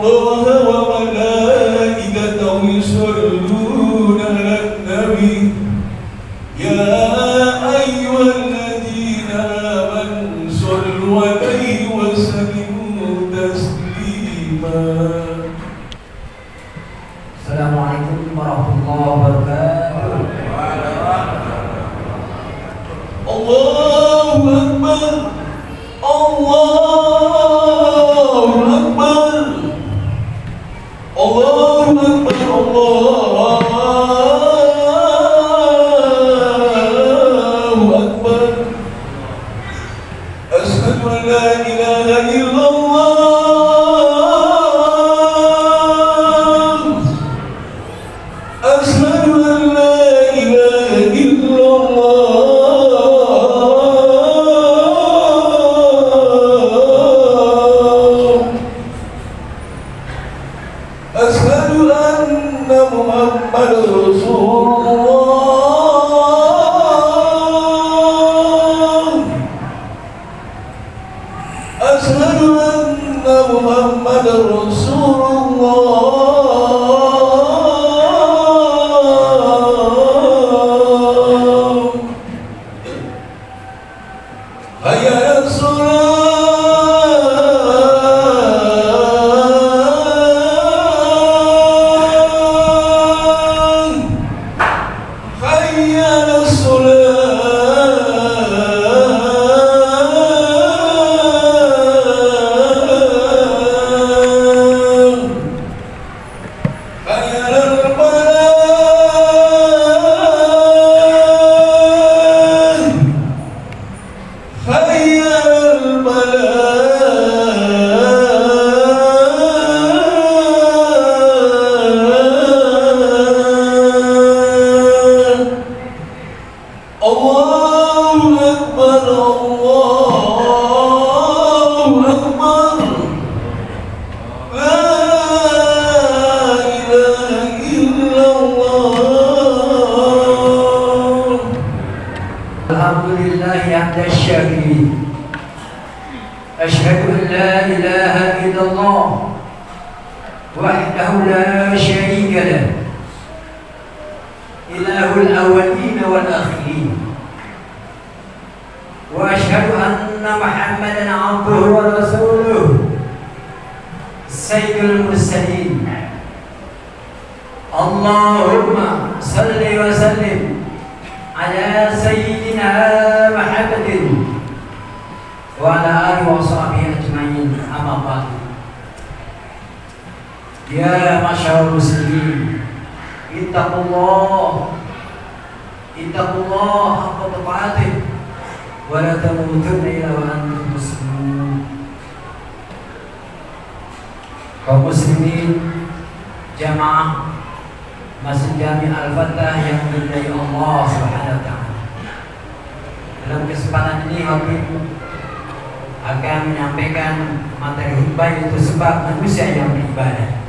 الله وملائكته يصلون على النبي يا أيها الذين آمنوا صلوا عليه وسلموا تسليما. Assalamualaikum warahmatullahi wabarakatuh. Allahu Akbar, Allahu Akbar, Allahu Akbar, Allahu Akbar. Asyhadu an la ilaha illallah, asyhadu an la ilaha illallah. أشهد أن محمد رسول الله. أشهد أن محمد رسول الله. هيا على الصلاة. Alhamdulillahi hamdan syakirin. Asyhadu an la ilaha illallah wahdahu la syarika lah, ilahul awwalin wal akhirin. Wa asyhadu anna Muhammadan abduhu wa rasuluh, sayyidul mursalin. Allahumma salli wa sallim ala sayyidina Muhammadin wa ala alihi wa sahbihi ajma'in. Amma ba'd. Ya masyarul muslimin, ittaqullah haqqa tuqatih wa la tamutunna illa wa antum muslimun. Kaum muslimin jamaah Masjid Jami Al-Fatah yang dimuliai Allah Subhanahu wa taala. Dalam kesempatan ini Habib akan menyampaikan materi khutbah, itu sebab manusia yang beribadah.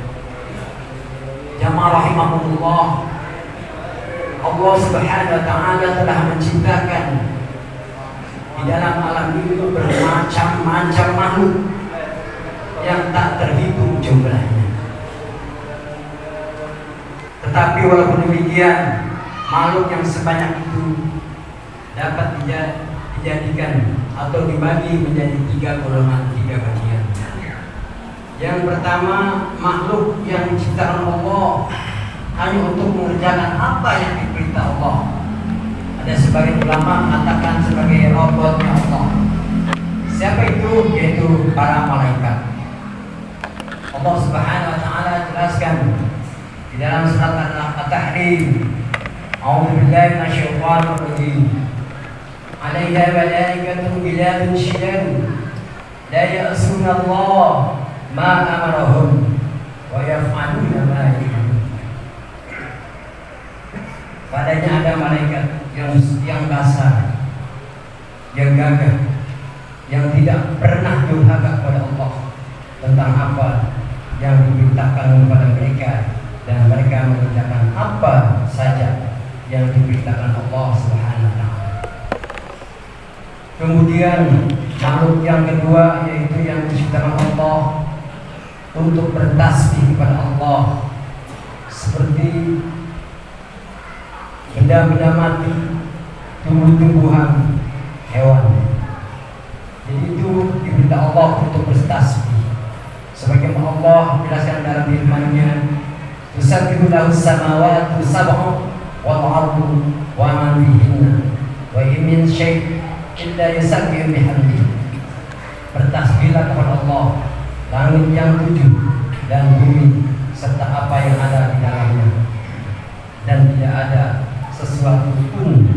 Jamaah rahimahumullah, Allah Subhanahu wa taala telah menciptakan di dalam alam ini bermacam-macam makhluk yang tak terhitung jumlahnya. Tetapi walaupun demikian, makhluk yang sebanyak itu dapat dijadikan atau dibagi menjadi 3 golongan, 3 bagian. Yang pertama, makhluk yang diciptakan Allah hanya untuk mengerjakan apa yang diperintah Allah. Ada sebagian ulama mengatakan sebagai robotnya Allah. Siapa itu? Yaitu para malaikat. Allah Subhanahu wa taala jelaskan di dalam surat At-Tahrim, A'udzu billahi minasyaitonir rajim. 'Alaiha malaikatun ghiladun shidadun la ya'suna Allah ma amarahum wa yaf'aluna ma yu'marun. Padanya ada malaikat yang kasar, yang gagah, yang tidak pernah durhaka kepada Allah tentang apa yang diperintahkan kepada mereka, dan mereka mengerjakan apa saja yang diperintahkan Allah Subhanahu wa taala. Kemudian makhluk yang kedua yaitu yang diciptakan Allah untuk bertasbih kepada Allah seperti benda-benda mati, tumbuh-tumbuhan, hewan. Jadi itu diminta Allah untuk bertasbih. Sebagaimana Allah menjelaskan dalam firman-Nya, "Tusabbihu lahu as-samawati sab'u wal ardu wa man fihinna wa in min syai'in illa yusabbihu bihamdihi." Bertasbihlah kepada Allah langit yang 7 dan bumi serta apa yang ada di dalamnya, dan tidak ada sesuatu pun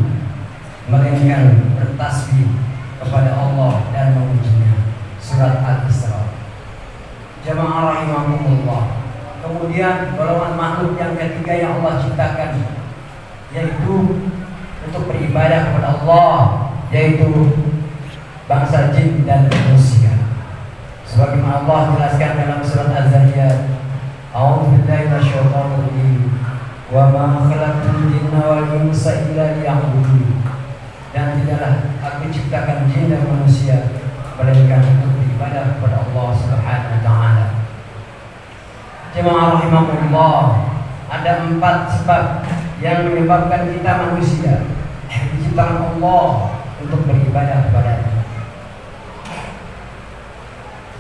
melainkan bertasbih kepada Allah dan memujinya. Surat Al-Isra. Jamaah rahimakumullah. Kemudian golongan makhluk yang ketiga yang Allah ciptakan, yaitu untuk beribadah kepada Allah, yaitu bangsa jin dan manusia. Sebagaimana Allah jelaskan dalam surat Az-Zariyat, "A'udzu billahi minasyaitonir rajim. Wa ma khalaqtul jinna wal insa illa liya'budun." Dan tidaklah aku ciptakan jin dan manusia melainkan untuk beribadah kepada Allah Subhanahu wa taala. Jemaah rahimahullah, ada 4 sebab yang menyebabkan kita manusia diciptakan Allah untuk beribadah kepada-Nya.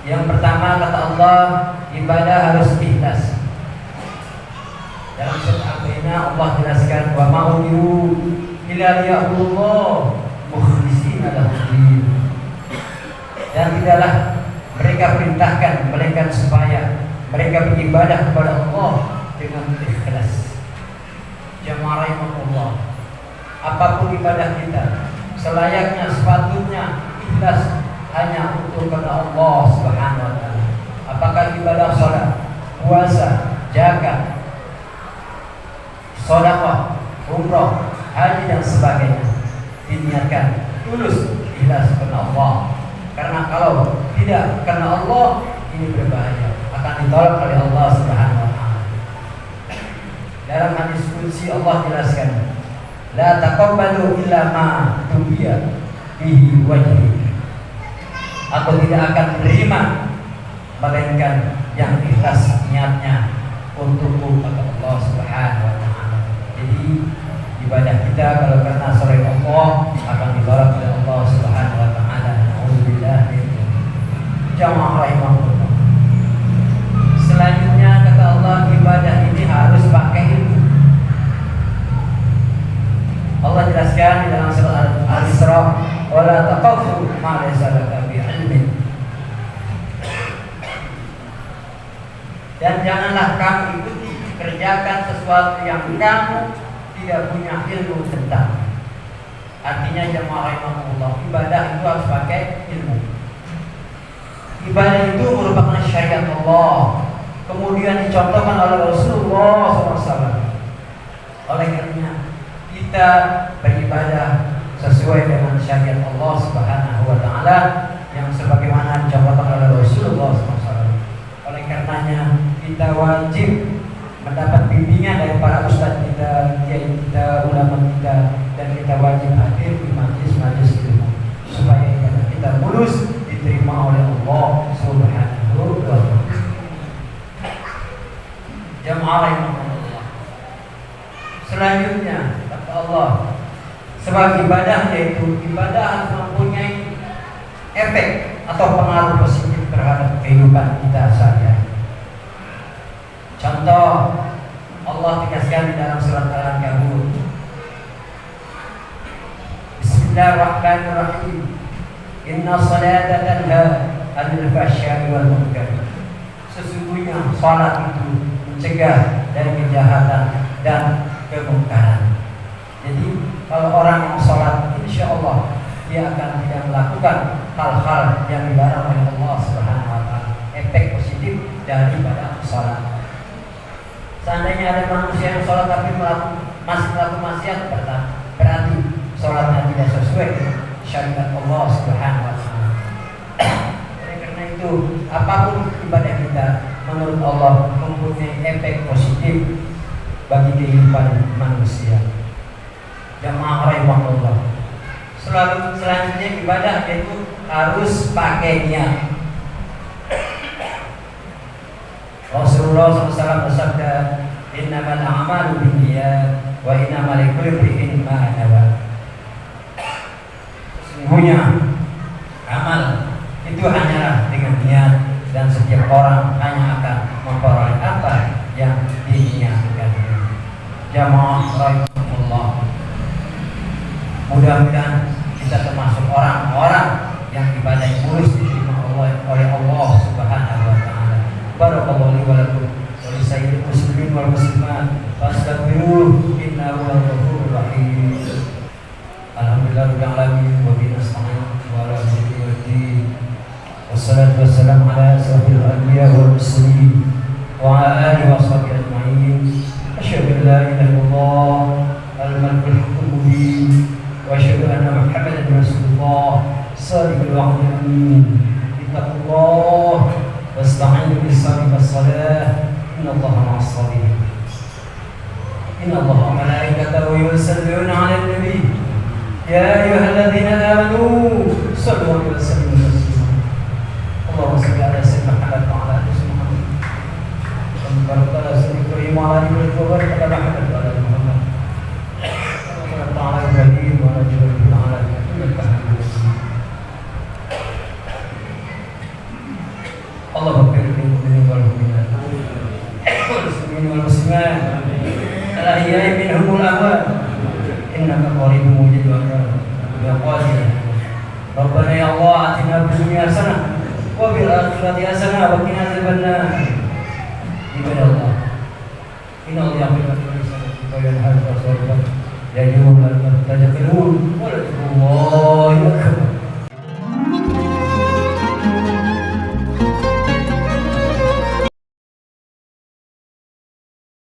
Yang pertama, kata Allah, ibadah harus ikhlas. Dalam surat Al-Baqarah Allah jelaskan, "Wa ma'udiru illa liya'budullah mukhlishina lahu-d-din." Dan tidaklah mereka perintahkan melainkan supaya mereka beribadah kepada Allah dengan ikhlas. Jamaah rahimahullah, apapun ibadah kita selayaknya sepatutnya ikhlas hanya untuk kepada Allah Subhanahu wa taala. Apakah ibadah salat, puasa, zakat, sedekah, umrah, haji dan sebagainya diniatkan tulus ikhlas karena Allah. Karena kalau tidak karena Allah, ini berbahaya, akan ditolak oleh Allah Subhanahu wa taala. Dalam hadis qudsi Allah jelaskan, "La taqabbalu illa ma tubiya bihi wajhi." Aku tidak akan menerima melainkan yang ikhlas niatnya untukku kata Allah Subhanahu wa taala. Jadi ibadah kita kalau karena selain Allah akan ditolak oleh Allah Subhanahu wa taala. Alhamdulillah. Jamaah rahimahullah. Selanjutnya kata Allah, ibadah ini harus pakai ilmu. Allah jelaskan di dalam surat Al-Isra, "Wa la taqfu ma laysa laka bi'ilmin." Dan janganlah kamu ikuti kerjakan sesuatu yang kamu tidak punya ilmu tentang. Artinya jemaah rahimahullah, ibadah itu harus pakai ilmu. Ibadah itu merupakan syariat Allah, kemudian dicontohkan oleh Rasulullah SAW. Oleh karenanya kita beribadah sesuai dengan syariat Allah Subhanahu wa taala yang sebagaimana dicontohkan oleh Rasulullah SAW. Oleh karenanya kita wajib mendapat bimbingan dari para ustadz kita, kiai kita, ulama kita, dan kita wajib hadir di majlis-majlis ilmu supaya ibadah kita mulus diterima oleh Allah Subhanahu wa taala. Jamaah rahimahullah. Selanjutnya kata Allah, sebab ibadah yaitu ibadah harus mempunyai efek atau pengaruh positif terhadap kehidupan kita sehari-hari. Contoh, Allah tegaskan di dalam surat Al-Ankabut, Bismillahirrahmanirrahim, "Inna salata tanha 'anil fahsya'i wal munkar." Sesungguhnya salat itu mencegah dari kejahatan dan kemungkaran. Jadi kalau orang yang salat, insya Allah dia akan tidak melakukan hal-hal yang dilarang oleh Allah Subhanahu wa taala. Efek positif daripada salat. Seandainya ada manusia yang sholat tapi masih melakukan maksiat, berarti sholatnya tidak sesuai syariat Allah Subhanahu wa taala. Oleh karena itu, apapun ibadah kita menurut Allah mempunyai efek positif bagi kehidupan manusia. Jamaah rahimahullah. Selanjutnya ibadah itu harus pakai niat. Rasulullah SAW bersabda, innamal a'malu binniyat wa innamal likulli imri'in ma nawa. Sesungguhnya amal itu hanyalah dengan niat, dan setiap orang hanya akan memperoleh apa yang diniatkan. Jamaah rahimahullah, mudah-mudahan kita termasuk orang-orang yang ibadah mulus diterima oleh Allah Subhanahu wa taala. Barakallahu li wa lakum wa li sayyidil muslimin wal muslimat, fastaghfiruhu innahu huwal ghafurur rahim. Alhamdulillahirabbil alamin wa bihi nasta'in wa ala alihi wassalatu wassalamu ala asyrafil anbiya wal mursalin wa ala alihi washabihi ajma'in. Asyhadu an la ilaha illallah al-malikul haqqul mubin wa asyhadu anna Muhammadan rasulullah sadiqul wa'dil amin. Ittaqullah wasta'inu bis-sabri was-salah innallaha ma'as sabirin. Innallaha wa malaikatahu yusalluna 'alan nabi ya ayyuhalladzina amanu sallu 'alaihi wa sallimu taslima. Allahumma shalli 'ala sayyidina Muhammad wa 'ala ali Muhammad wa barik 'ala sayyidina Ibrahim wa 'ala ali Muhammad wa 'ala ali Muhammad wa 'ala Ibrahim wa 'ala ali Ibrahim wa 'ala ali Allahumma barik lil mu'minin wal mu'minat wal muslimin wal muslimat al-ahya'i minhum wal amwat innaka qaribun mujibud du'a ya qadir. Rabbana ya Allah atina fid dunya hasanah wa fil akhirati hasanah wa qina adzabannar. Ibadah Allah, inna Allah ya'lamu ma yanharu wa yanharu ya ayyuhal mu'minun wa la takunu